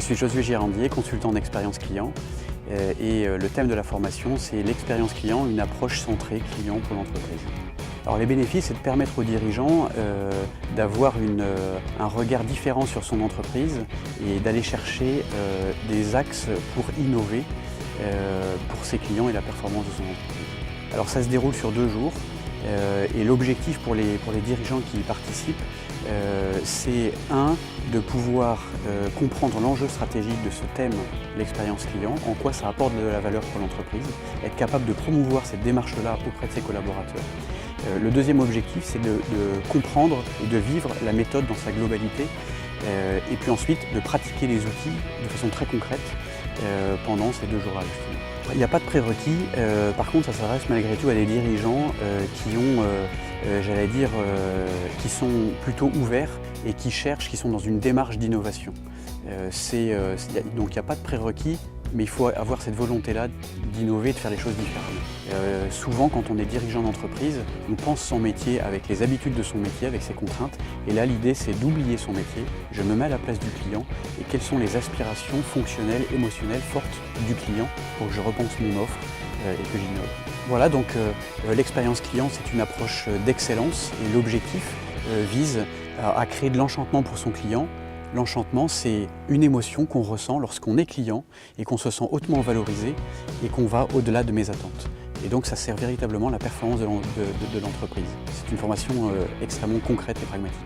suis Josué Girandier, consultant en expérience client. Et le thème de la formation, c'est l'expérience client, une approche centrée client pour l'entreprise. Alors les bénéfices, c'est de permettre aux dirigeants d'avoir un regard différent sur son entreprise et d'aller chercher des axes pour innover pour ses clients et la performance de son entreprise. Alors ça se déroule sur 2 jours et l'objectif pour les dirigeants qui y participent, c'est de pouvoir comprendre l'enjeu stratégique de ce thème, l'expérience client, en quoi ça apporte de la valeur pour l'entreprise, être capable de promouvoir cette démarche-là auprès de ses collaborateurs. Le deuxième objectif, c'est de comprendre et de vivre la méthode dans sa globalité et puis ensuite de pratiquer les outils de façon très concrète pendant ces 2 jours-là. Il n'y a pas de prérequis, par contre ça s'adresse malgré tout à des dirigeants qui ont, qui sont plutôt ouverts et qui cherchent, qui sont dans une démarche d'innovation. Donc il n'y a pas de prérequis, mais il faut avoir cette volonté-là d'innover, de faire les choses différemment. Souvent, quand on est dirigeant d'entreprise, on pense son métier avec les habitudes de son métier, avec ses contraintes. Et là, l'idée, c'est d'oublier son métier. Je me mets à la place du client et quelles sont les aspirations fonctionnelles, émotionnelles fortes du client pour que je repense mon offre et que j'innove. Voilà, donc l'expérience client, c'est une approche d'excellence et l'objectif vise à créer de l'enchantement pour son client. L'enchantement, c'est une émotion qu'on ressent lorsqu'on est client et qu'on se sent hautement valorisé et qu'on va au-delà de mes attentes. Et donc ça sert véritablement à la performance de l'entreprise. C'est une formation extrêmement concrète et pragmatique.